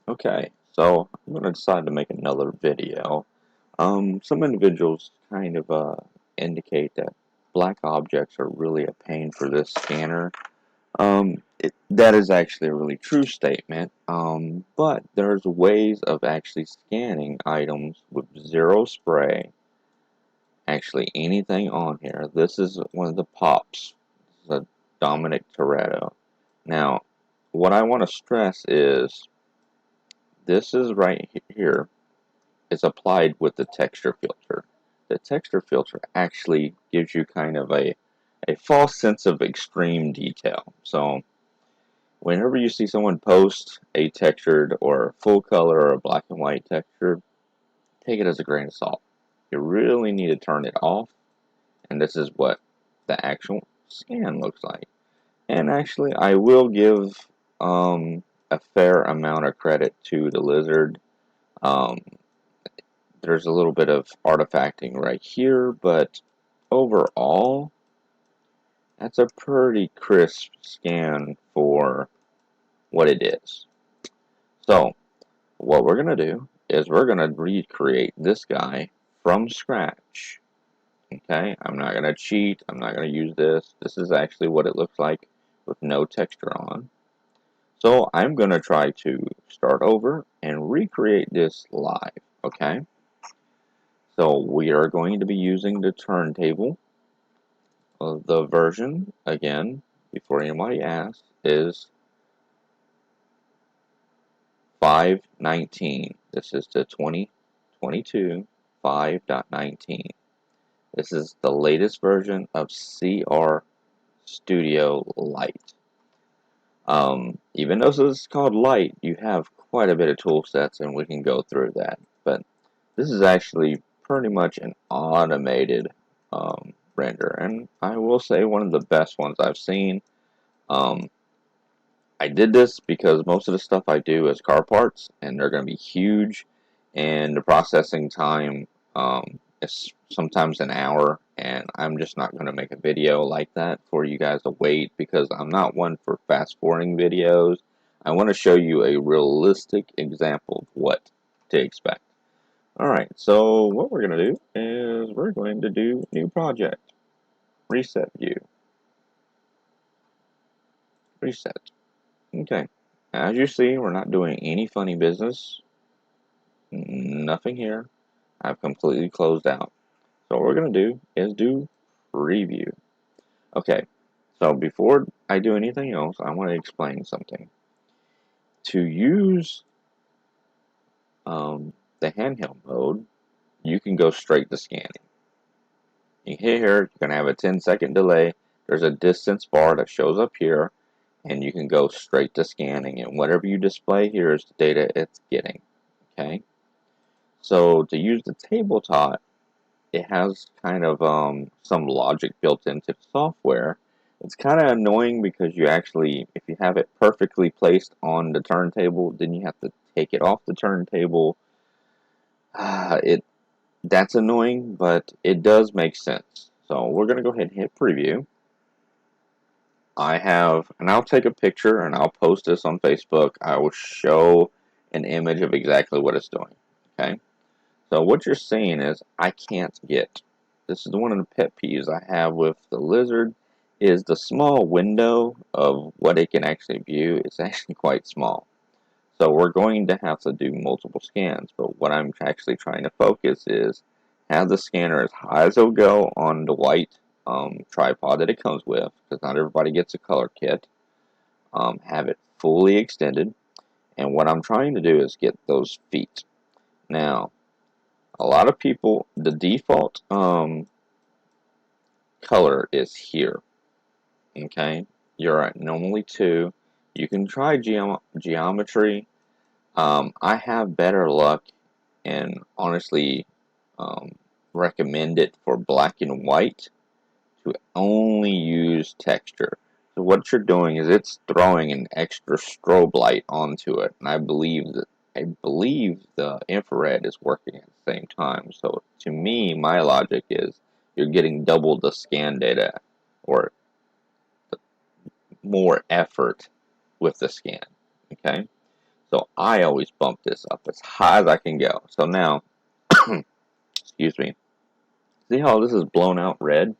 Okay, so I'm going to decide to make another video. Some individuals kind of indicate that black objects are really a pain for this scanner. That is actually a really true statement, but there's ways of actually scanning items with zero spray, actually anything on here. This is one of the pops. This is a Dominic Toretto. Now, what I want to stress is this is right here is applied with the texture filter. The texture filter actually gives you kind of a false sense of extreme detail. So whenever you see someone post a textured or full color or a black and white texture, take it as a grain of salt. You really need to turn it off, and this is what the actual scan looks like. And actually, I will give a fair amount of credit to the lizard. Um, there's a little bit of artifacting right here, but overall, that's a pretty crisp scan for what it is. So, what we're going to do is we're going to recreate this guy from scratch. Okay, I'm not going to cheat. I'm not going to use this. This is actually what it looks like with no texture on. So I'm going to try to start over and recreate this live. Okay, so we are going to be using the turntable. The version, again, before anybody asks, is 5.19. This is the 2022 5.19. This is the latest version of CR Studio Lite. Even though this is called Lite, you have quite a bit of tool sets, and we can go through that. But this is actually pretty much an automated render, and I will say one of the best ones I've seen. Um, I did this because most of the stuff I do is car parts, and they're going to be huge, and the processing time is sometimes an hour, and I'm just not going to make a video like that for you guys to wait because I'm not one for fast forwarding videos. I want to show you a realistic example of what to expect. Alright, so what we're going to do is we're going to do new project, reset view, reset. Okay, as you see, we're not doing any funny business. Nothing here. I've completely closed out. So what we're going to do is do preview. Okay, so before I do anything else, I want to explain something. To use the handheld mode, you can go straight to scanning. You hit here, you're going to have a 10-second delay. There's a distance bar that shows up here, and you can go straight to scanning. And whatever you display here is the data it's getting. Okay, so to use the tabletop, it has kind of some logic built into the software. It's kind of annoying because you actually, if you have it perfectly placed on the turntable, then you have to take it off the turntable. That's annoying, but it does make sense. So we're going to go ahead and hit preview. And I'll take a picture and I'll post this on Facebook. I will show an image of exactly what it's doing. Okay. So what you're seeing is I can't get. This is one of the pet peeves I have with the lizard is the small window of what it can actually view is actually quite small. So we're going to have to do multiple scans, but what I'm actually trying to focus is have the scanner as high as it'll go on the white tripod that it comes with, because not everybody gets a color kit. Have it fully extended, and what I'm trying to do is get those feet. Now, a lot of people, the default color is here. Okay, you're at normally 2. You can try geometry. I have better luck and honestly um, recommend it for black and white to only use texture. So what you're doing is it's throwing an extra strobe light onto it, and I believe the infrared is working at the same time. So to me, my logic is you're getting double the scan data or more effort with the scan. Okay, So I always bump this up as high as I can go. So now, excuse me, see how this is blown out red?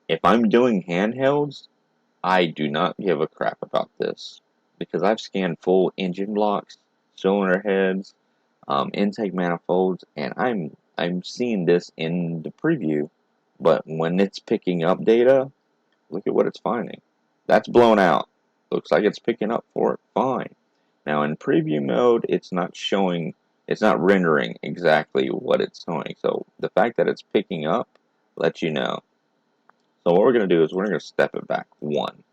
If I'm doing handhelds, I do not give a crap about this because I've scanned full engine blocks, cylinder heads, intake manifolds, and I'm seeing this in the preview. But when it's picking up data, look at what it's finding. That's blown out. Looks like it's picking up for it fine. Now in preview mode, it's not showing, it's not rendering exactly what it's showing. So the fact that it's picking up lets you know. So what we're going to do is we're going to step it back one.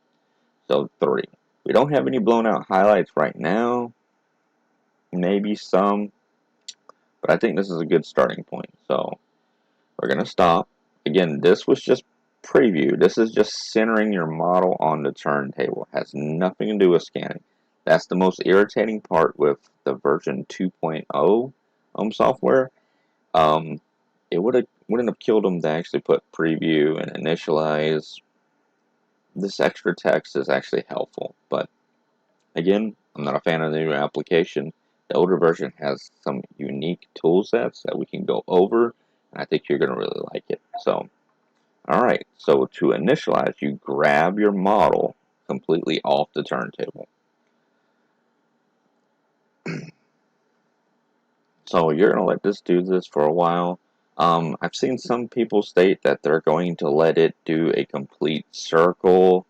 So 3. We don't have any blown out highlights right now. Maybe some, but I think this is a good starting point. So we're going to stop. Again, this was just preview. This is just centering your model on the turntable. It has nothing to do with scanning. That's the most irritating part with the version 2.0 software. Um, it wouldn't have killed them to actually put preview and initialize. This extra text is actually helpful, but again, I'm not a fan of the new application. The older version has some unique tool sets that we can go over, and I think you're going to really like it. So, alright, so to initialize, you grab your model completely off the turntable. So you're going to let this do this for a while. I've seen some people state that they're going to let it do a complete circle.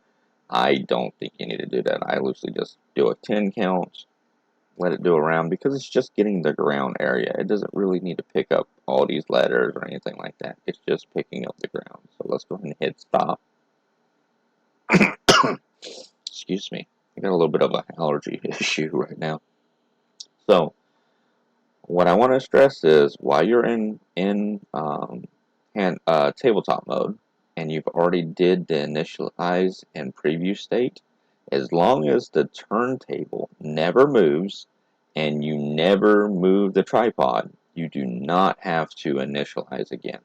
I don't think you need to do that. I usually just do a 10 count, let it do a round, because it's just getting the ground area. It doesn't really need to pick up all these letters or anything like that. It's just picking up the ground. So let's go ahead and hit stop. Excuse me. I got a little bit of an allergy issue right now. So what I want to stress is while you're in tabletop mode and you've already did the initialize and preview state, as long as the turntable never moves and you never move the tripod, you do not have to initialize again.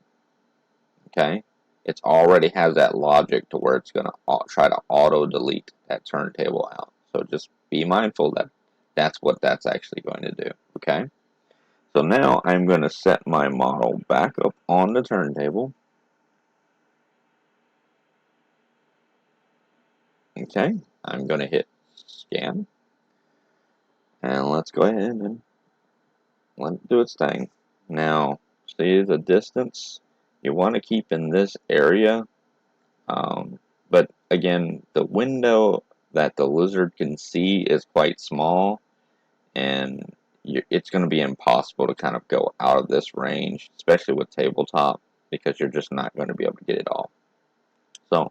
Okay? It already has that logic to where it's going to try to auto delete that turntable out. So just be mindful that that's what that's actually going to do. Okay? So now I'm going to set my model back up on the turntable. Okay, I'm going to hit scan. And let's go ahead and let it do its thing. Now, see the distance? You want to keep in this area. But again, the window that the lizard can see is quite small. And it's going to be impossible to kind of go out of this range, especially with tabletop, because you're just not going to be able to get it all. So,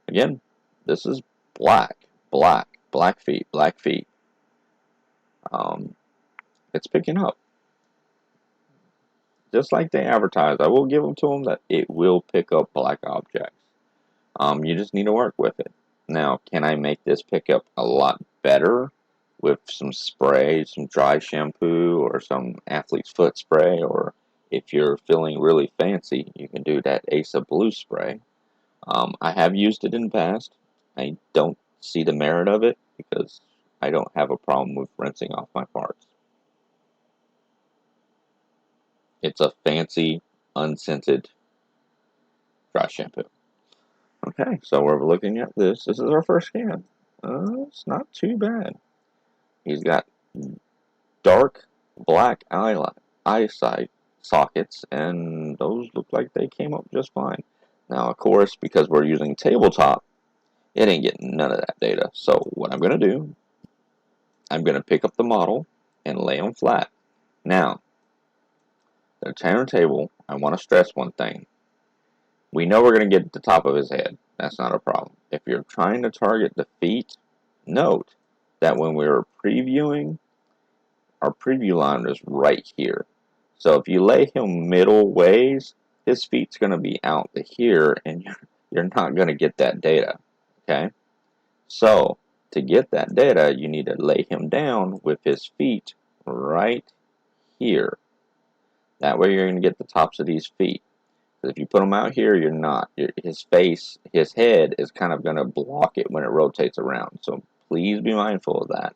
again, this is black feet, black feet. It's picking up. Just like they advertise, I will give them to them that it will pick up black objects. You just need to work with it. Now, can I make this pick up a lot better with some spray, some dry shampoo, or some athlete's foot spray, or if you're feeling really fancy, you can do that Asa Blue spray. I have used it in the past. I don't see the merit of it because I don't have a problem with rinsing off my parts. It's a fancy, unscented dry shampoo. Okay, so we're looking at this. This is our first scan. It's not too bad. He's got dark black eyesight sockets, and those look like they came up just fine. Now, of course, because we're using tabletop, it ain't getting none of that data. So what I'm going to do, I'm going to pick up the model and lay them flat. Now, the turntable, I want to stress one thing. We know we're going to get the top of his head. That's not a problem. If you're trying to target the feet, note that when we were previewing, our preview line is right here. So if you lay him middle ways, his feet's going to be out to here, and you're not going to get that data. Okay? So to get that data, you need to lay him down with his feet right here. That way you're going to get the tops of these feet. If you put them out here, you're not. His face, his head is kind of going to block it when it rotates around. So please be mindful of that.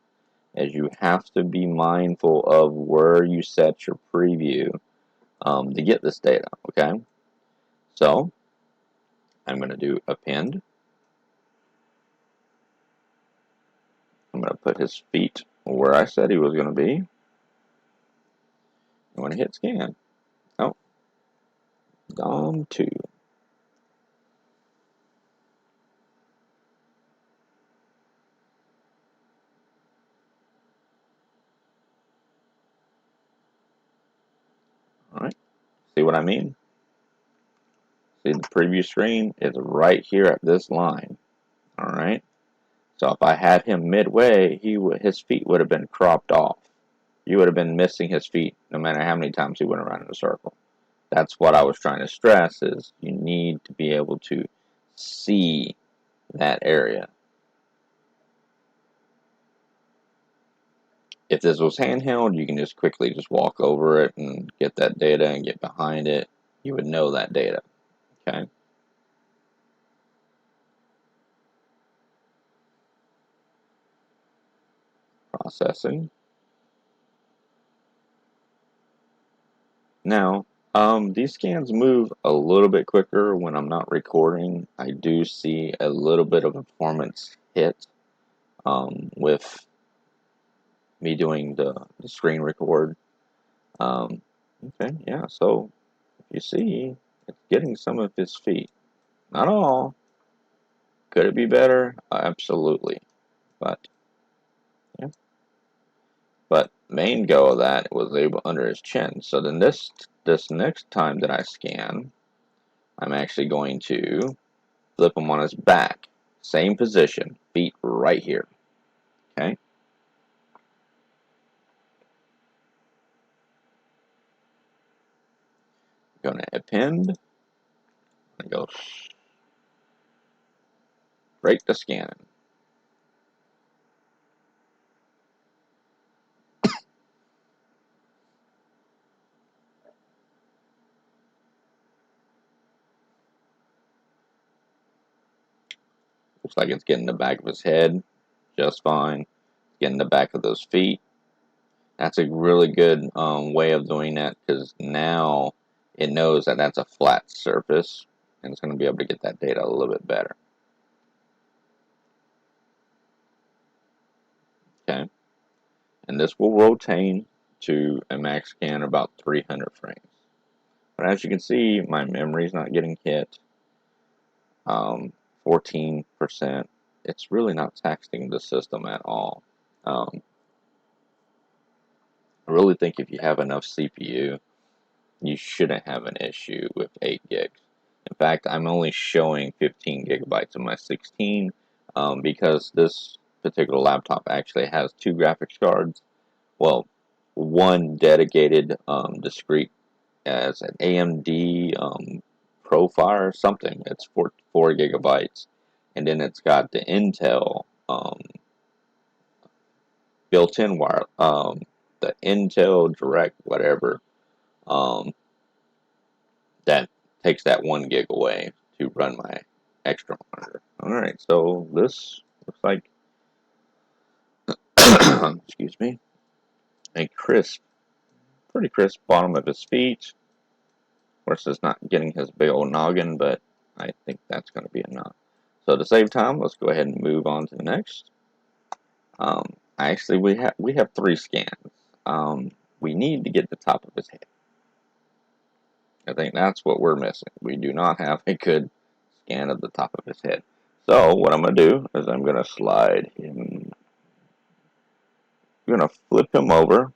is you have to be mindful of where you set your preview to get this data, okay? So I'm going to do append. I'm going to put his feet where I said he was going to be. I'm going to hit scan. Oh, DOM2. Alright, see what I mean? See, the preview screen is right here at this line. Alright, so if I had him midway, his feet would have been cropped off. You would have been missing his feet no matter how many times he went around in a circle. That's what I was trying to stress, is you need to be able to see that area. If this was handheld, you can just quickly just walk over it and get that data and get behind it. You would know that data, okay? Processing. Now, these scans move a little bit quicker when I'm not recording. I do see a little bit of a performance hit with me doing the screen record. Okay, yeah, so you see, it's getting some of his feet. Not all. Could it be better? Absolutely. But, yeah. But main go of that was able under his chin. So then this next time that I scan, I'm actually going to flip him on his back. Same position, feet right here. Okay? Going to append. And go straight to scanning. Looks like it's getting the back of his head just fine. Getting the back of those feet. That's a really good way of doing that, because now it knows that that's a flat surface, and it's going to be able to get that data a little bit better. Okay, and this will rotate to a max scan about 300 frames. But as you can see, my memory's not getting hit. 14%. It's really not taxing the system at all. I really think if you have enough CPU, you shouldn't have an issue with 8 gigs. In fact, I'm only showing 15 gigabytes in my 16 because this particular laptop actually has 2 graphics cards. Well, one dedicated discrete as an AMD Profile or something. It's 4 gigabytes, and then it's got the Intel built-in wire, the Intel Direct whatever um, that takes that 1 gig away to run my extra monitor. All right, so this looks like excuse me, a pretty crisp bottom of his feet. Of course, it's not getting his big old noggin, but I think that's going to be enough. So to save time, let's go ahead and move on to the next. Actually, we have 3 scans. We need to get the top of his head. I think that's what we're missing. We do not have a good scan of the top of his head. So what I'm going to do is I'm going to slide him. I'm going to flip him over,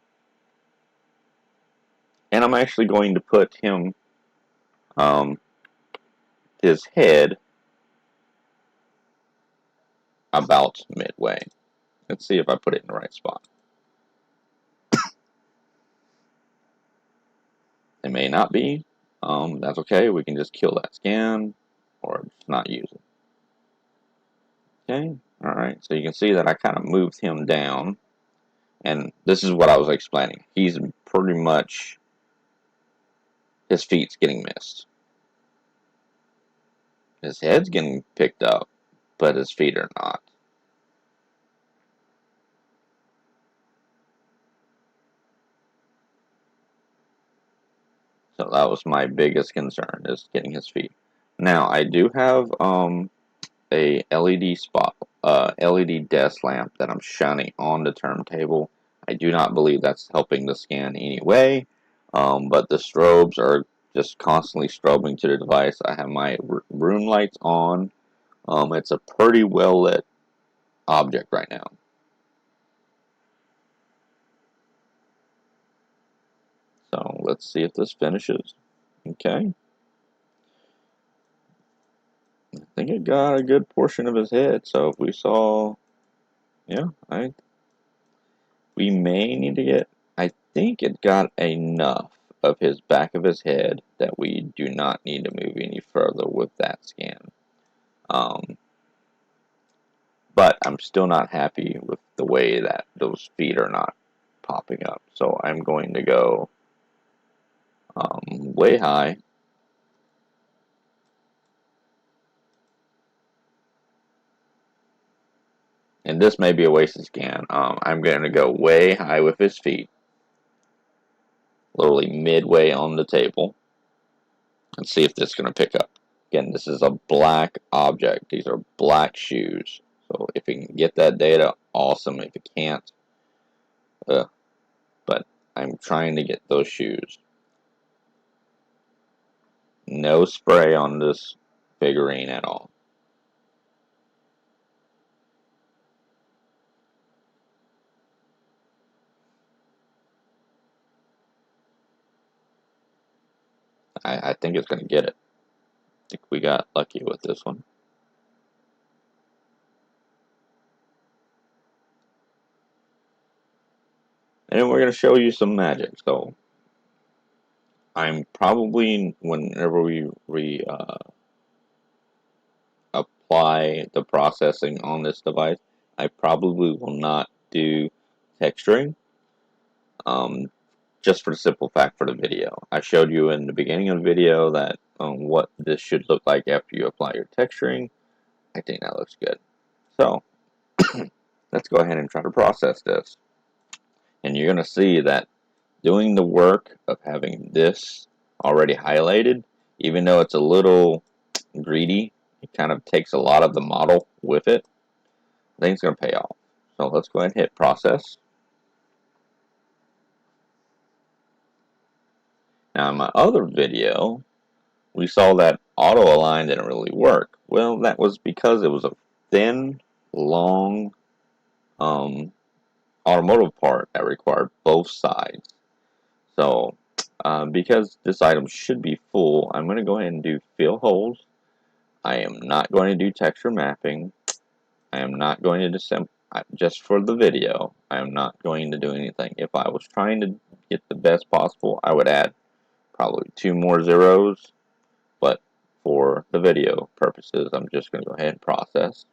and I'm actually going to put him his head about midway. Let's see if I put it in the right spot. It may not be. That's okay. We can just kill that scan or just not use it. Okay. All right. So you can see that I kind of moved him down, and this is what I was explaining. He's pretty much, his feet's getting missed. His head's getting picked up, but his feet are not. So that was my biggest concern, is getting his feet. Now I do have a LED desk lamp that I'm shining on the turntable. I do not believe that's helping the scan anyway, but the strobes are just constantly strobing to the device. I have my room lights on. It's a pretty well lit object right now. So let's see if this finishes. Okay. I think it got a good portion of his head. So if we saw, yeah, we may need to get, I think it got enough of his back of his head that we do not need to move any further with that scan. Um, but I'm still not happy with the way that those feet are not popping up. So I'm going to go way high. And this may be a wasted scan. I'm going to go way high with his feet, literally midway on the table, and see if this is going to pick up. Again, this is a black object. These are black shoes. So if you can get that data, awesome. If you can't, but I'm trying to get those shoes. No spray on this figurine at all. I think it's going to get it. I think we got lucky with this one. And we're going to show you some magic. So I'm probably, whenever we apply the processing on this device, I probably will not do texturing. Um, just for the simple fact for the video. I showed you in the beginning of the video that what this should look like after you apply your texturing. I think that looks good. So let's go ahead and try to process this. And you're going to see that doing the work of having this already highlighted, even though it's a little greedy, it kind of takes a lot of the model with it. I think it's going to pay off. So let's go ahead and hit process. Now in my other video, we saw that auto align didn't really work. Well, that was because it was a thin, long automotive part that required both sides. So, because this item should be full, I'm going to go ahead and do fill holes. I am not going to do texture mapping. I am not going to just for the video, I am not going to do anything. If I was trying to get the best possible, I would add probably 2 more zeros. But for the video purposes, I'm just going to go ahead and process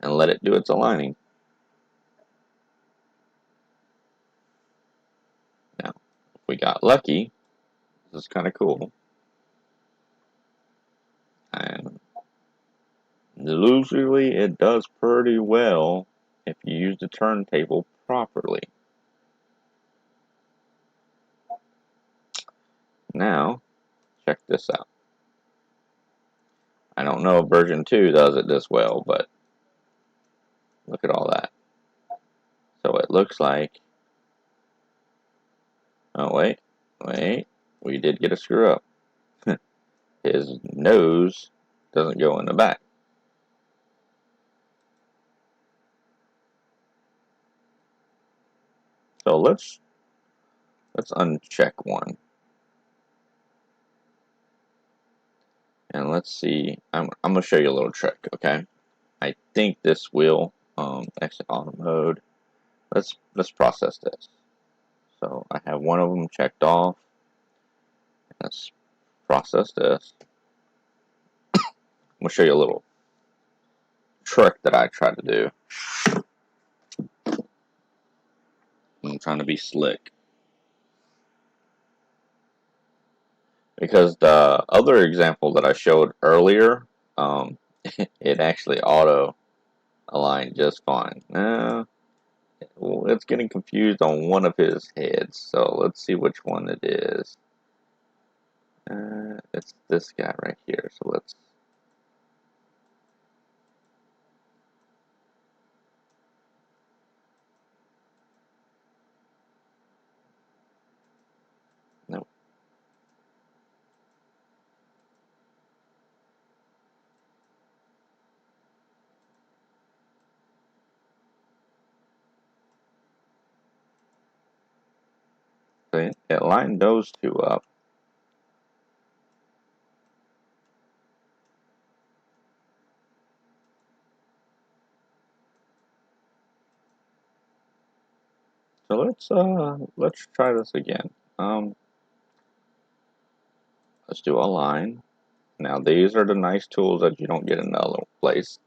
and let it do its aligning. Now, if we got lucky, this is kind of cool. And usually it does pretty well if you use the turntable properly. Now, check this out. I don't know if version 2 does it this well, but look at all that. So it looks like, oh wait, we did get a screw up. His nose doesn't go in the back. So let's uncheck one. And let's see, I'm going to show you a little trick, okay? I think this will, exit auto mode. Let's process this. So I have one of them checked off. Let's process this. I'm going to show you a little trick that I try to do. I'm trying to be slick. Because the other example that I showed earlier, it actually auto aligned just fine. Well, it's getting confused on one of his heads, so let's see which one it is. It's this guy right here. So let's. Nope. See, it lined those two up. So let's try this again. Let's do align. Now these are the nice tools that you don't get in another place.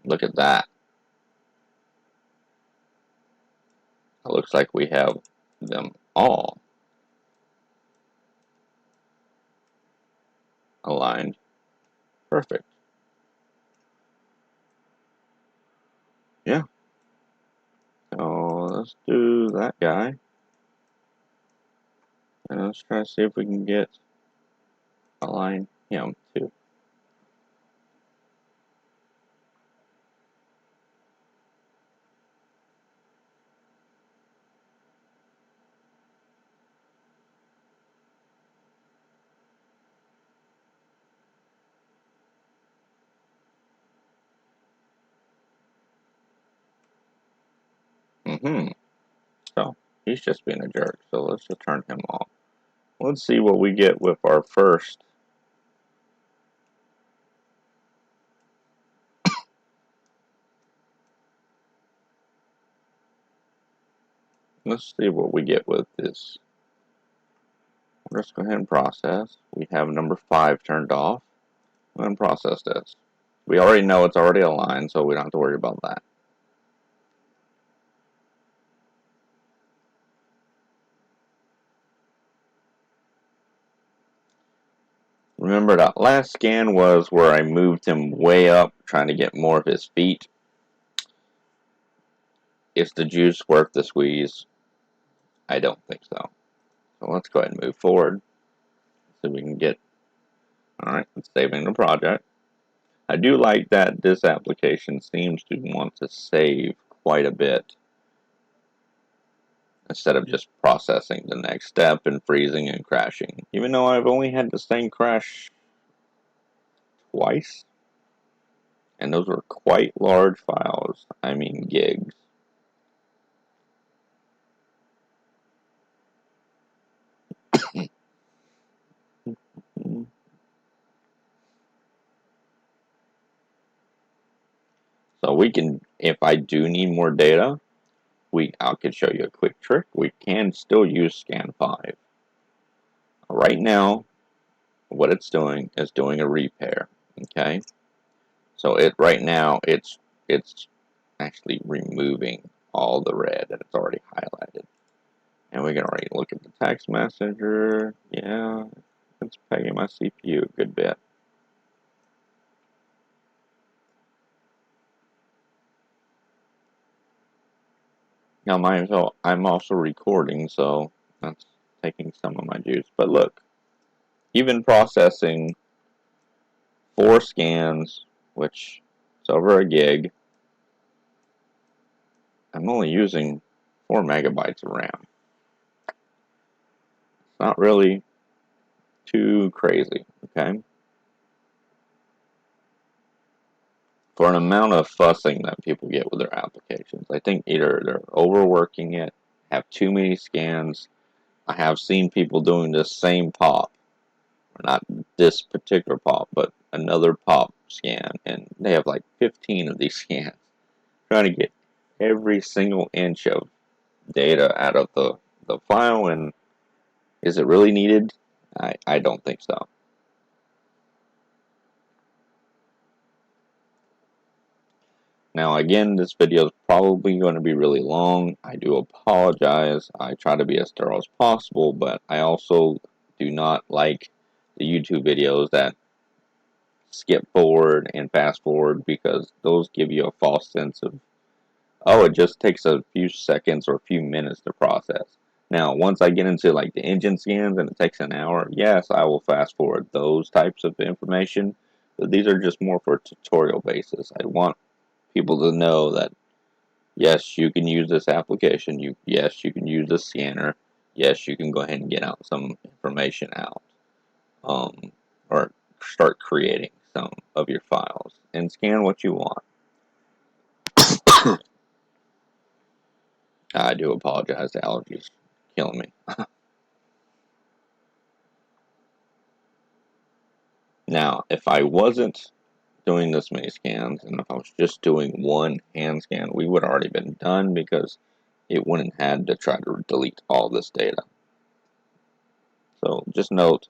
Look at that. It looks like we have them all aligned. Perfect. Yeah. So let's do that guy. And let's try to see if we can get align him too. So he's just being a jerk. So let's just turn him off. Let's see what we get with our first. Let's see what we get with this. Let's go ahead and process. We have number 5 turned off. Go ahead and process this. We already know it's already aligned, so we don't have to worry about that. Remember that last scan was where I moved him way up, trying to get more of his feet. Is the juice worth the squeeze? I don't think so. So let's go ahead and move forward so we can get. Alright, it's saving the project. I do like that this application seems to want to save quite a bit instead of just processing the next step and freezing and crashing. Even though I've only had the same crash twice, and those were quite large files. I mean gigs. So we can, if I do need more data, I could show you a quick trick. We can still use scan 5. Right now, what it's doing is doing a repair. Okay, so right now it's actually removing all the red that it's already highlighted, and we can already look at the text messenger. Yeah, it's pegging my CPU a good bit. Now, I'm also recording, so that's taking some of my juice. But look, even processing 4 scans, which is over a gig, I'm only using 4 megabytes of RAM. It's not really too crazy, okay? For an amount of fussing that people get with their applications, I think either they're overworking it, have too many scans. I have seen people doing this same pop, or not this particular pop, but another pop scan, and they have like 15 of these scans, trying to get every single inch of data out of the file. And is it really needed? I don't think so. Now again, this video is probably going to be really long. I do apologize. I try to be as thorough as possible, but I also do not like the YouTube videos that skip forward and fast forward, because those give you a false sense of, oh, it just takes a few seconds or a few minutes to process. Now, once I get into like the engine scans and it takes an hour, yes, I will fast forward those types of information, but these are just more for tutorial basis. I want people to know that yes, you can use this application. Yes, you can use this scanner. Yes, you can go ahead and get out some information out, um, or start creating some of your files and scan what you want. I do apologize. The allergies killing me. Now, if I wasn't doing this many scans, and if I was just doing one hand scan, we would have already been done, because it wouldn't have had to try to delete all this data. So just note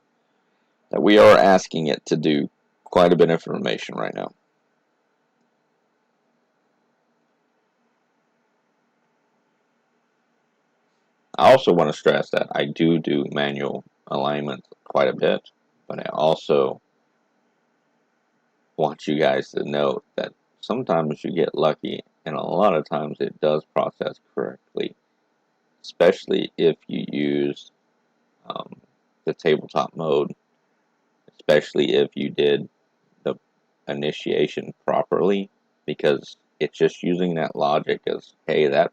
that we are asking it to do quite a bit of information right now. I also want to stress that I do manual alignment quite a bit, but I also want you guys to note that sometimes you get lucky, and a lot of times it does process correctly, especially if you use the tabletop mode, especially if you did the initiation properly, because it's just using that logic as, hey, that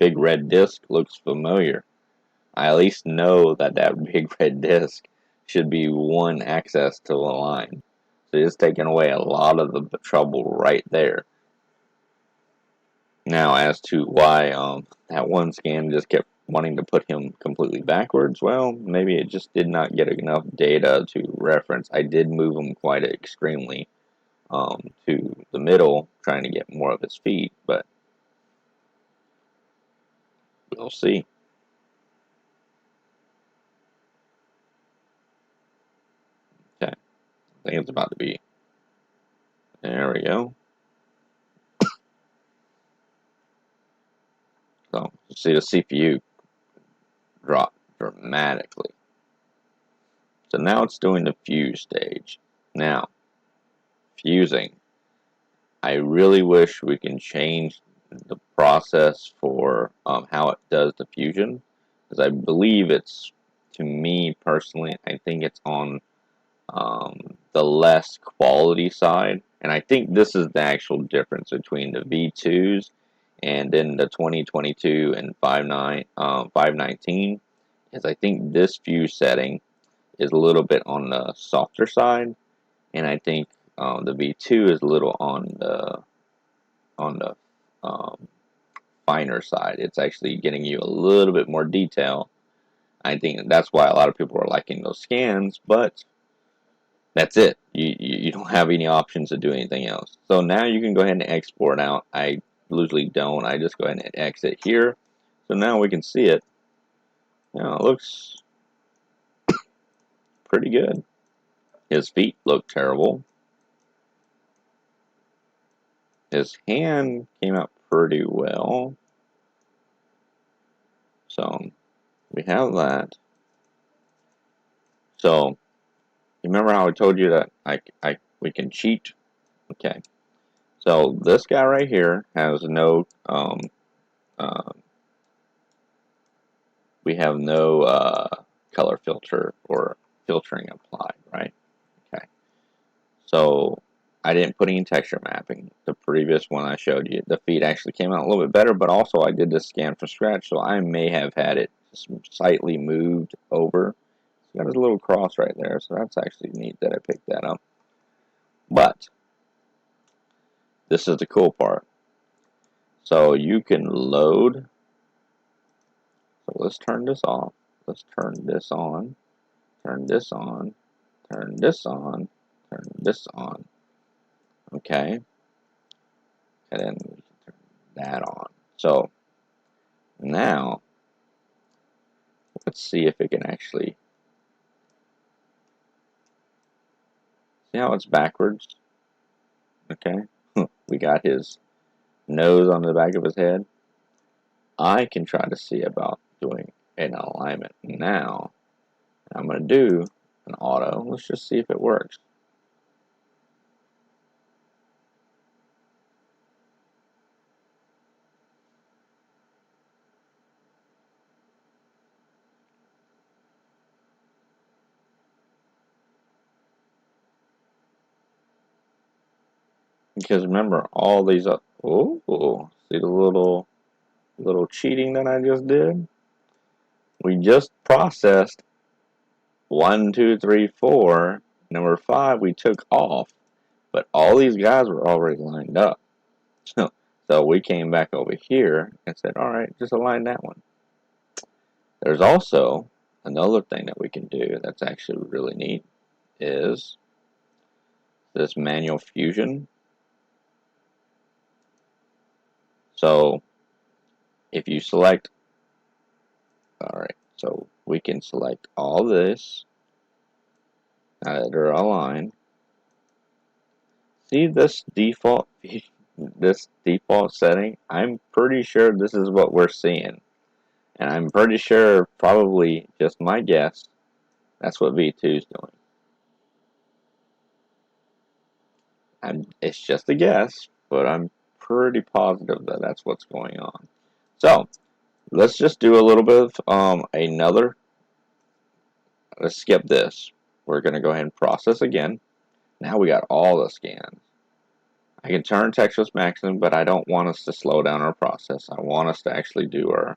big red disc looks familiar. I at least know that big red disc should be one access to a line. So it's taking away a lot of the trouble right there. Now, as to why that one scan just kept wanting to put him completely backwards, well, maybe it just did not get enough data to reference. I did move him quite extremely to the middle, trying to get more of his feet, but we'll see. Okay, I think it's about to be. There we go. So, you see the CPU drop dramatically. So now it's doing the fuse stage. Now, fusing. I really wish we can change the process for how it does the fusion, because I believe it's, to me personally, I think it's on the less quality side, and I think this is the actual difference between the V2s and then the 2022 and 519, is I think this fuse setting is a little bit on the softer side, and I think the V2 is a little on the um, finer side. It's actually getting you a little bit more detail. I think that's why a lot of people are liking those scans, but that's it. You don't have any options to do anything else. So now you can go ahead and export out. I usually don't. I just go ahead and exit here. So now we can see it. Now it looks pretty good. His feet look terrible. His hand came out pretty well. So we have that. So remember how I told you that we can cheat? Okay. So this guy right here has no uh, we have no color filter or filtering applied, right? Okay. So I didn't put any texture mapping. The previous one I showed you, the feed actually came out a little bit better, but also I did this scan from scratch, so I may have had it slightly moved over. It's got a little cross right there, so that's actually neat that I picked that up. But this is the cool part. So you can load. So let's turn this off. Let's turn this on. Turn this on. Turn this on. Turn this on. Okay. And then we can turn that on. So now let's see if it can actually see how it's backwards. Okay. We got his nose on the back of his head, I can try to see about doing an alignment now. I'm going to do an auto. Let's just see if it works. Because remember, all these up. Oh, see the little cheating that I just did? We just processed 1, 2, 3, 4. Number 5 we took off, but all these guys were already lined up. So we came back over here and said, all right, just align that one. There's also another thing that we can do that's actually really neat is this manual fusion. So if you select, all right, so we can select all this that are aligned. See this default setting? I'm pretty sure this is what we're seeing. And I'm pretty sure, probably just my guess, that's what V2 is doing. It's just a guess, but I'm pretty positive that that's what's going on. So, let's just do a little bit of let's skip this. We're going to go ahead and process again. Now we got all the scans. I can turn textureless maximum, but I don't want us to slow down our process. I want us to actually do our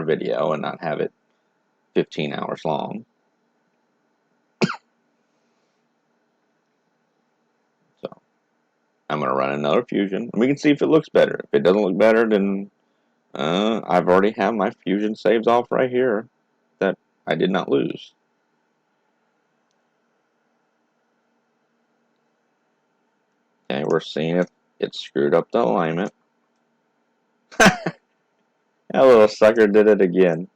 video and not have it 15 hours long. So I'm going to run another fusion, and we can see if it looks better. If it doesn't look better, then I've already have my fusion saves off right here that I did not lose. Okay, we're seeing if it screwed up the alignment. That little sucker did it again.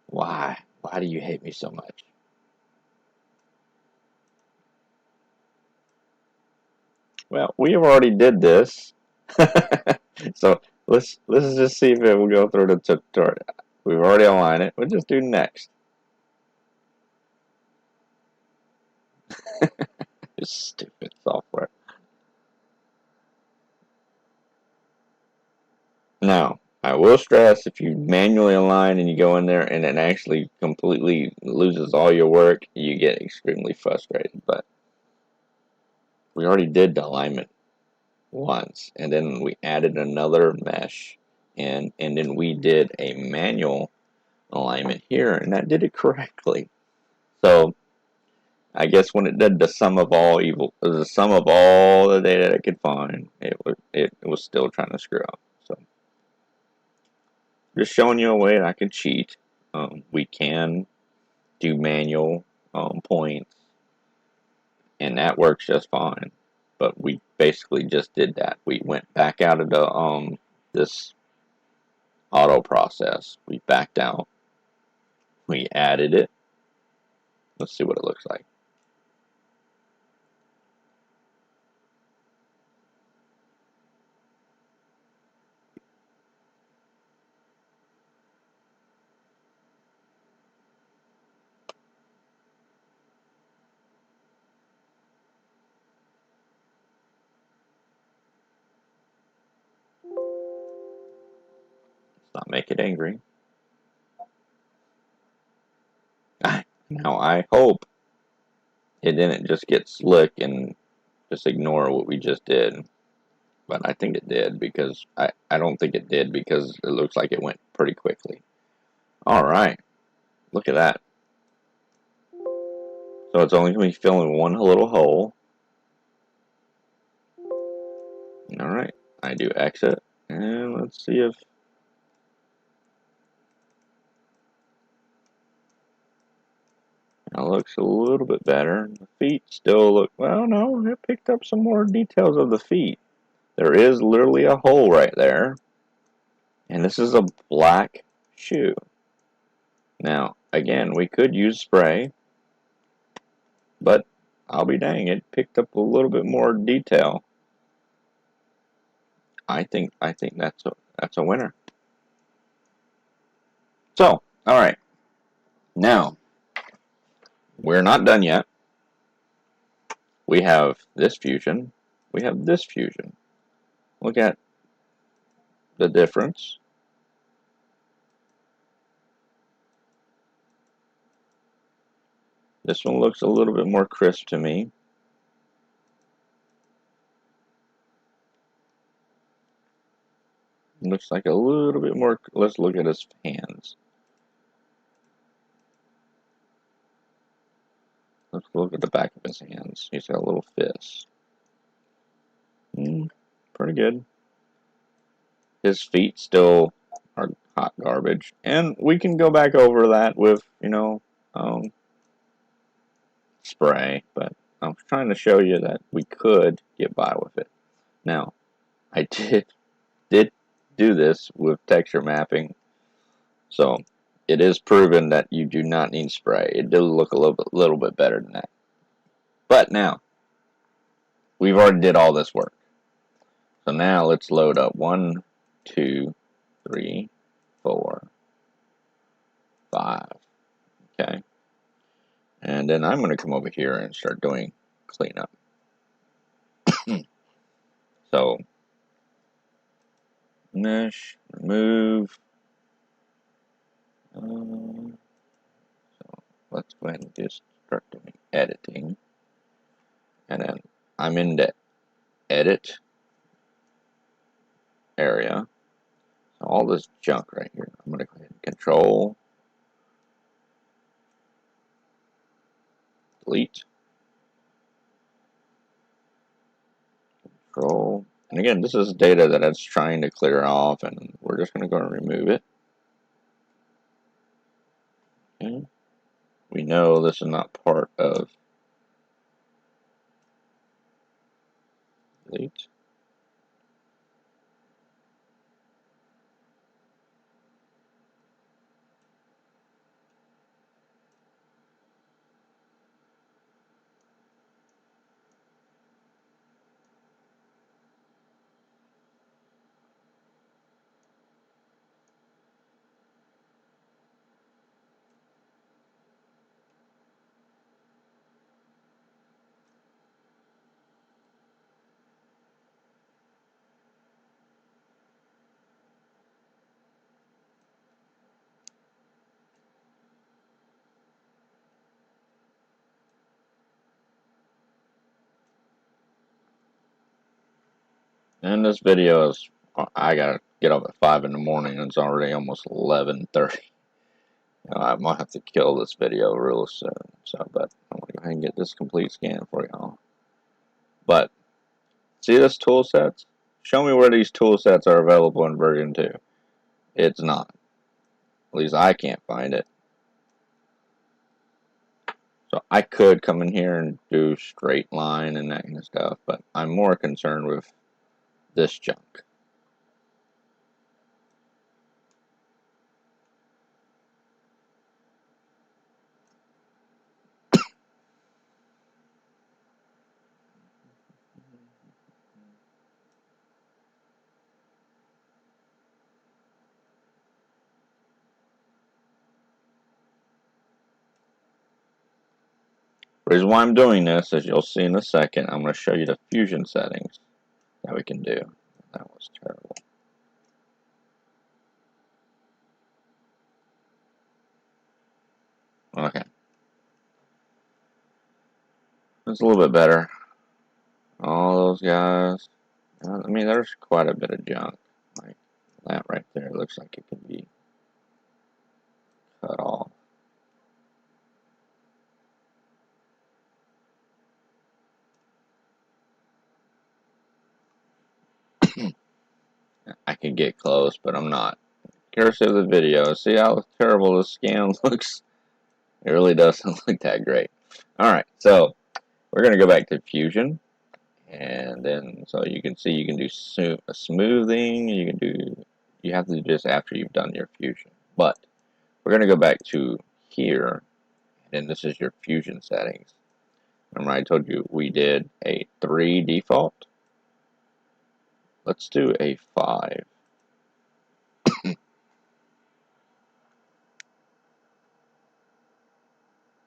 Why? Why do you hate me so much? Well, we have already did this. So let's just see if it will go through the tutorial. We've already aligned it. We'll just do next. This stupid software. Now, I will stress if you manually align and you go in there and it actually completely loses all your work, you get extremely frustrated. But we already did the alignment once, and then we added another mesh, and then we did a manual alignment here, and that did it correctly. So I guess when it did the sum of all the sum of all the data it could find, it was still trying to screw up. So just showing you a way that I can cheat. We can do manual points, and that works just fine. But we basically just did that. We went back out of the this auto process. We backed out. We added it. Let's see what it looks like. Let's not make it angry. Now I hope it didn't just get slick and just ignore what we just did. But I think it did because I don't think it did because it looks like it went pretty quickly. Alright, look at that. So it's only going to be filling one little hole. Alright, I do exit. And let's see if that looks a little bit better. The feet still look, well, no, it picked up some more details of the feet. There is literally a hole right there. And this is a black shoe. Now, again, we could use spray, but I'll be dang, it picked up a little bit more detail. I think that's a winner. So, all right. Now, we're not done yet. We have this fusion. We have this fusion. Look at the difference. This one looks a little bit more crisp to me. Looks like a little bit more. Let's look at his hands. Let's look at the back of his hands. He's got a little fist. Pretty good. His feet still are hot garbage. And we can go back over that with, spray. But I'm trying to show you that we could get by with it. Now, I did do this with texture mapping. So it is proven that you do not need spray. It does look a little bit better than that. But now, we've already did all this work. So now let's load up 1, 2, 3, 4, 5. Okay. And then I'm going to come over here and start doing cleanup. So, mesh, remove. So let's go ahead and just start doing editing. And then I'm in the edit area. So all this junk right here. I'm going to go ahead and control, delete, control. And again, this is data that it's trying to clear off, and we're just going to go and remove it. Okay. We know this is not part of delete. And this video is, I gotta get up at 5 in the morning, and it's already almost 11:30. I might have to kill this video real soon. So, but I'm gonna go ahead and get this complete scan for y'all. But see this tool sets? Show me where these tool sets are available in version 2. It's not. At least I can't find it. So I could come in here and do straight line and that kind of stuff, but I'm more concerned with this junk. The reason why I'm doing this, as you'll see in a second, I'm going to show you the fusion settings that we can do. That was terrible. Okay. It's a little bit better. All those guys. I mean, there's quite a bit of junk. Like that right there looks like it could be cut off. I could get close, but I'm not. Courtesy of the video. See how terrible the scan looks? It really doesn't look that great. Alright, so we're going to go back to Fusion. And then, so you can see you can do smoothing. You have to do this after you've done your Fusion. But we're going to go back to here. And this is your Fusion settings. Remember I told you we did a 3 default? Let's do a 5.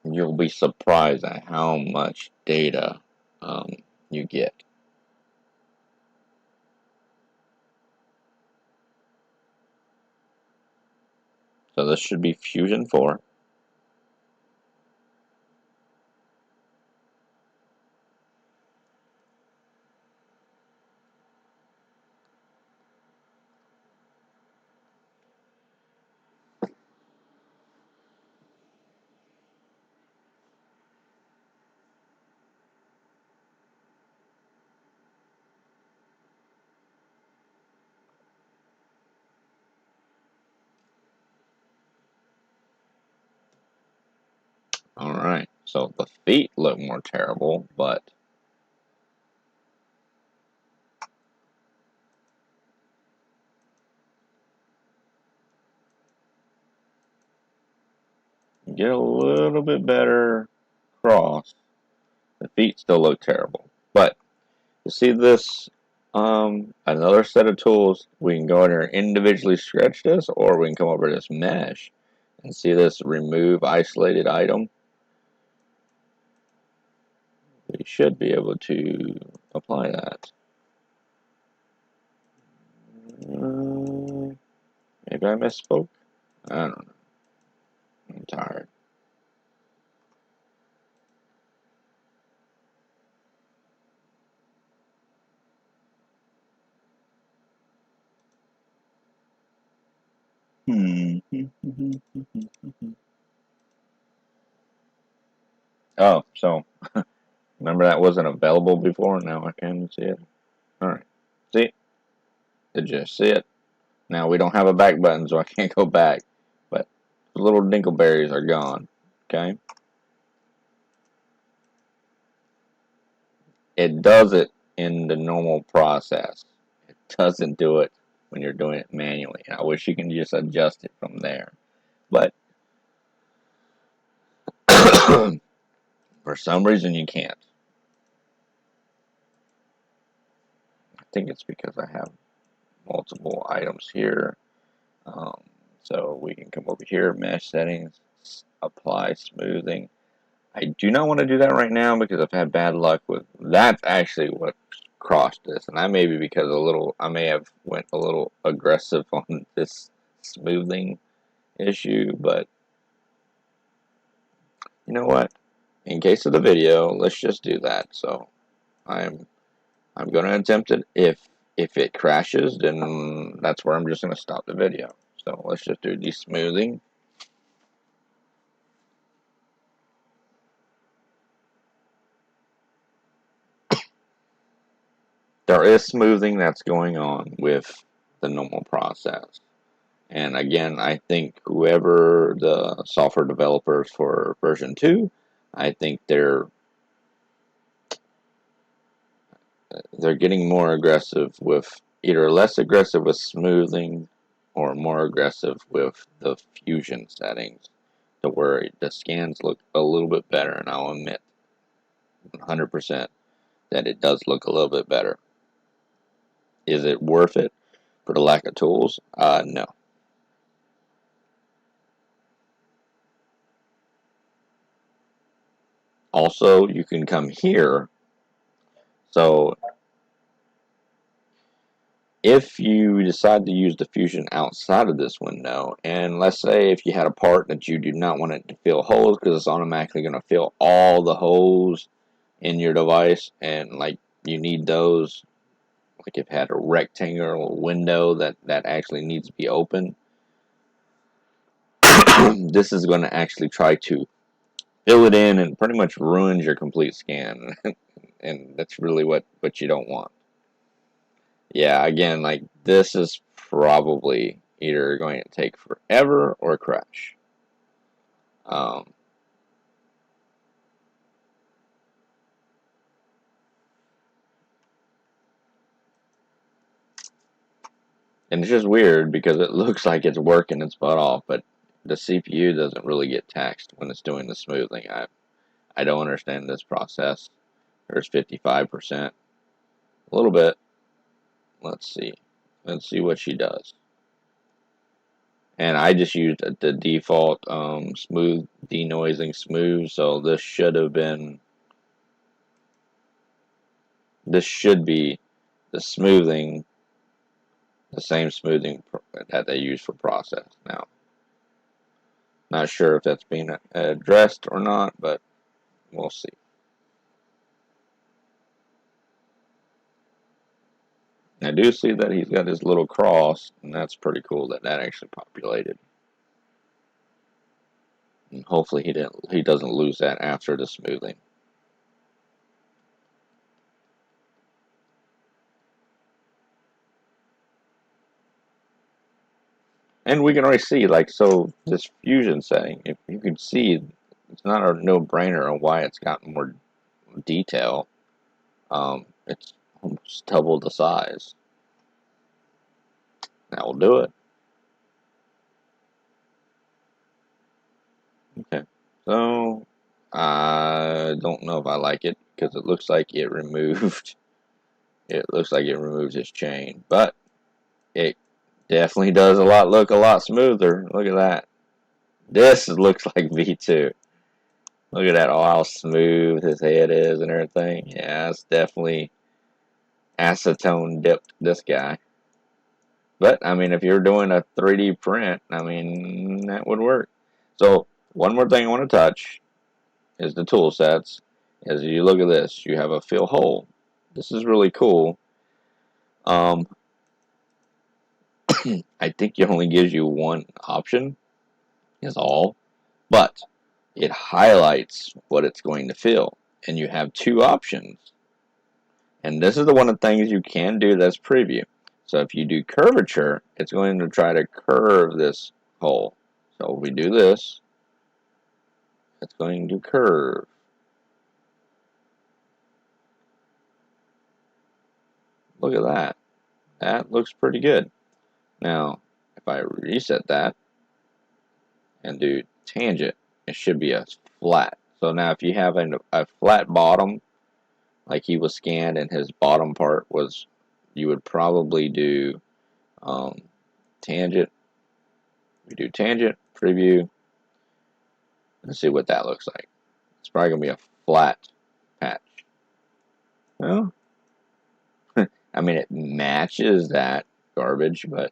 You'll be surprised at how much data you get. So this should be Fusion 4. Alright, so the feet look more terrible, but you get a little bit better cross. The feet still look terrible. But you see this, another set of tools. We can go in here and individually stretch this, or we can come over to this mesh and see this remove isolated item. We should be able to apply that. Maybe I misspoke. I don't know. I'm tired. Oh, so remember that wasn't available before? Now I can see it. Alright. See? Did you see it? Now we don't have a back button, so I can't go back. But the little dingleberries are gone. Okay? It does it in the normal process. It doesn't do it when you're doing it manually. I wish you can just adjust it from there. But for some reason you can't. I think it's because I have multiple items here. Um, so we can come over here, mesh settings, apply smoothing. I do not want to do that right now because I've had bad luck with that's actually what crossed this, and I may be because I may have went a little aggressive on this smoothing issue, but you know what? In case of the video, let's just do that. So I'm I'm gonna attempt it. If it crashes, then that's where I'm just gonna stop the video. So let's just do desmoothing. There is smoothing that's going on with the normal process. And again, I think whoever the software developers for version 2, I think they're getting more aggressive with either less aggressive with smoothing or more aggressive with the fusion settings to where the scans look a little bit better, and I'll admit 100% that it does look a little bit better. Is it worth it for the lack of tools? No. Also, you can come here. So if you decide to use the Fusion outside of this window, and let's say if you had a part that you do not want it to fill holes because it's automatically going to fill all the holes in your device, and like you need those, like if it had a rectangular window that actually needs to be open, this is going to actually try to fill it in and pretty much ruins your complete scan, and that's really what you don't want. Yeah, again, like this is probably either going to take forever or crash. Um, and it's just weird because it looks like it's working its butt off, but the CPU doesn't really get taxed when it's doing the smoothing. I don't understand this process. There's 55%. A little bit. Let's see. Let's see what she does. And I just used the default smooth denoising smooth, so this should have been, this should be the smoothing, the same smoothing that they use for process. Now, not sure if that's being addressed or not, but we'll see. I do see that he's got his little cross, and that's pretty cool that that actually populated. And hopefully he doesn't lose that after the smoothing. And we can already see, like, so this fusion setting, if you can see, it's not a no-brainer on why it's got more detail. It's almost double the size. That will do it. Okay, so I don't know if I like it because it looks like it removed. It looks like it removes its chain, but it definitely does look a lot smoother. Look at that. This looks like V2. Look at that, oh, how smooth his head is and everything. Yeah, it's definitely acetone dipped this guy. But, I mean, if you're doing a 3D print, I mean, that would work. So, one more thing I want to touch is the tool sets. As you look at this, you have a fill hole. This is really cool. I think it only gives you one option, is all. But it highlights what it's going to fill. And you have two options. And this is the one of the things you can do that's preview. So if you do curvature, it's going to try to curve this hole. So if we do this, it's going to curve. Look at that. That looks pretty good. Now, if I reset that and do tangent, it should be a flat. So now if you have a flat bottom, like he was scanned and his bottom part was, you would probably do tangent. We do tangent, preview, and see what that looks like. It's probably going to be a flat patch. Well, I mean, it matches that garbage, but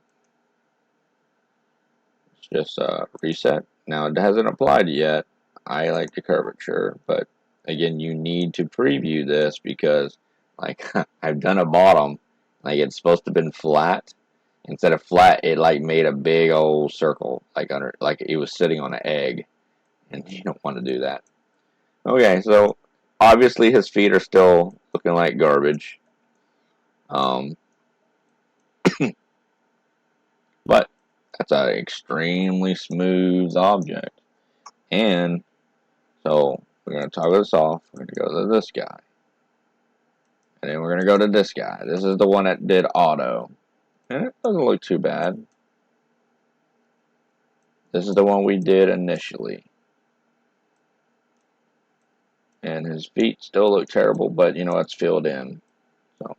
it's just reset. Now, it hasn't applied yet. I like the curvature, but again, you need to preview this because, like, I've done a bottom, like, it's supposed to have been flat. Instead of flat, it, like, made a big old circle, like, under, like it was sitting on an egg, and you don't want to do that. Okay, so obviously his feet are still looking like garbage. Um, but that's an extremely smooth object. And so we're going to toggle this off. We're going to go to this guy. And then we're going to go to this guy. This is the one that did auto. And it doesn't look too bad. This is the one we did initially. And his feet still look terrible, but you know, it's filled in. So,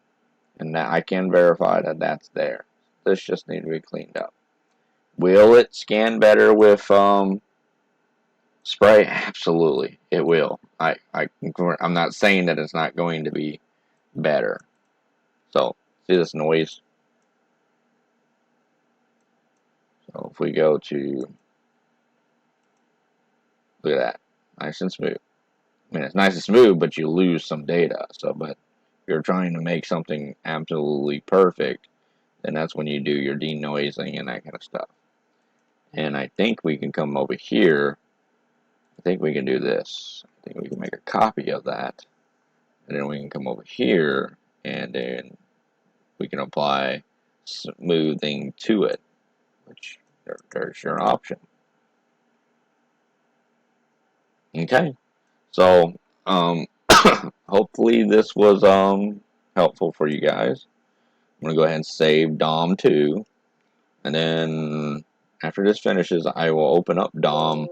and now I can verify that that's there. This just needs to be cleaned up. Will it scan better with spray? Absolutely, it will. I'm not saying that it's not going to be better. So, see this noise? So if we go to, look at that, nice and smooth. I mean, it's nice and smooth, but you lose some data. So, but if you're trying to make something absolutely perfect, then that's when you do your denoising and that kind of stuff. And I think we can come over here. I think we can do this. I think we can make a copy of that. And then we can come over here and then we can apply smoothing to it, which there's your option. Okay, so hopefully this was helpful for you guys. I'm gonna go ahead and save DOM 2, and then after this finishes, I will open up DOM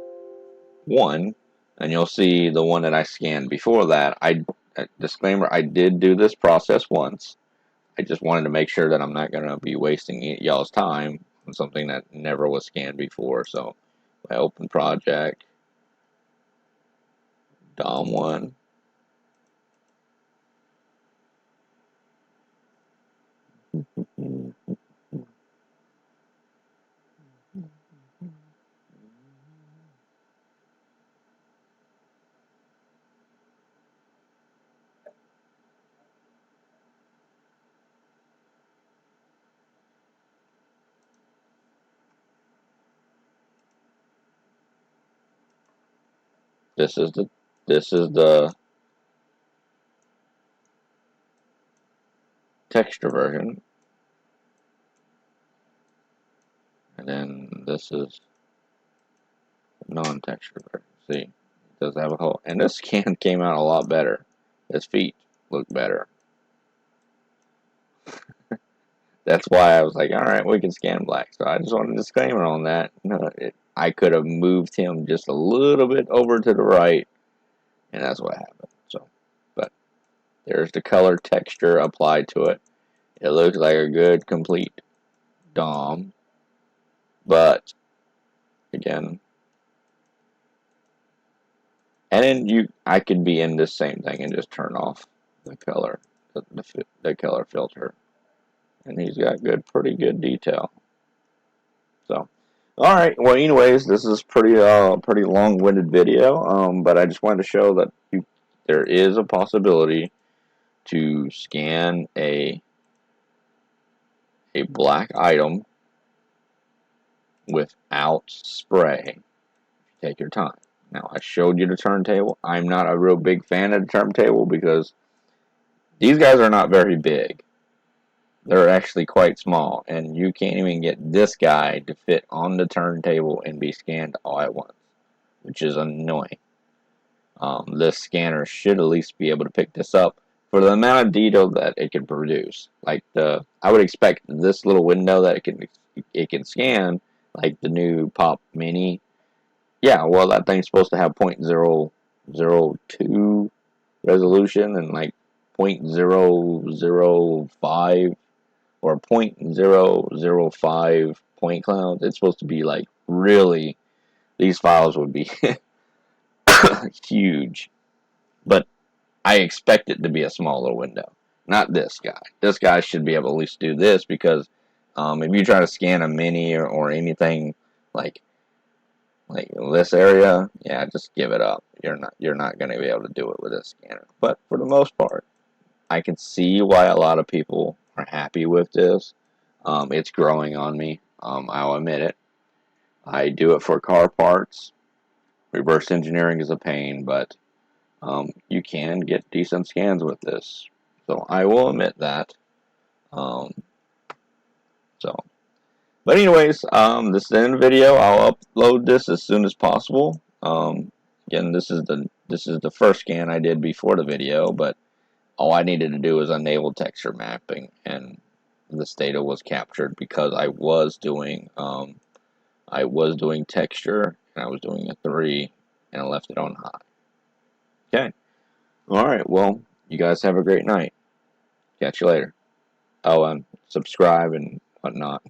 1, And you'll see the one that I scanned before that. Disclaimer, I did do this process once. I just wanted to make sure that I'm not going to be wasting y'all's time on something that never was scanned before. So I open project, DOM1. This is the texture version, and then this is non-texture version. See, it does have a hole, and this scan came out a lot better. His feet look better. That's why I was like, all right, we can scan black. So I just wanted a disclaimer on that. No, I could have moved him just a little bit over to the right, and that's what happened. So, but there's the color texture applied to it. It looks like a good, complete DOM, but again, and then I could be in this same thing and just turn off the color, the color filter, and he's got pretty good detail. So, all right. Well, anyways, this is pretty long-winded video. But I just wanted to show that there is a possibility to scan a black item without spray. Take your time. Now, I showed you the turntable. I'm not a real big fan of the turntable because these guys are not very big. They're actually quite small, and you can't even get this guy to fit on the turntable and be scanned all at once, which is annoying. This scanner should at least be able to pick this up for the amount of detail that it can produce. Like I would expect this little window that it can scan, like the new Pop Mini. Yeah, well, that thing's supposed to have 0.002 resolution and like 0.005 or 0.005 point clouds. It's supposed to be like really, these files would be huge. But I expect it to be a small little window. Not this guy. This guy should be able to at least do this because if you try to scan a mini or anything like this area, yeah, just give it up. You're not going to be able to do it with this scanner. But for the most part, I can see why a lot of people are happy with this. It's growing on me. I'll admit it. I do it for car parts. Reverse engineering is a pain, but you can get decent scans with this. So I will admit that. Um, so, but anyways, this is the end of the video. I'll upload this as soon as possible. Again, this is the first scan I did before the video, but all I needed to do was enable texture mapping, and this data was captured because I was doing texture, and I was doing a 3, and I left it on high. Okay. All right. Well, you guys have a great night. Catch you later. Oh, and subscribe and whatnot.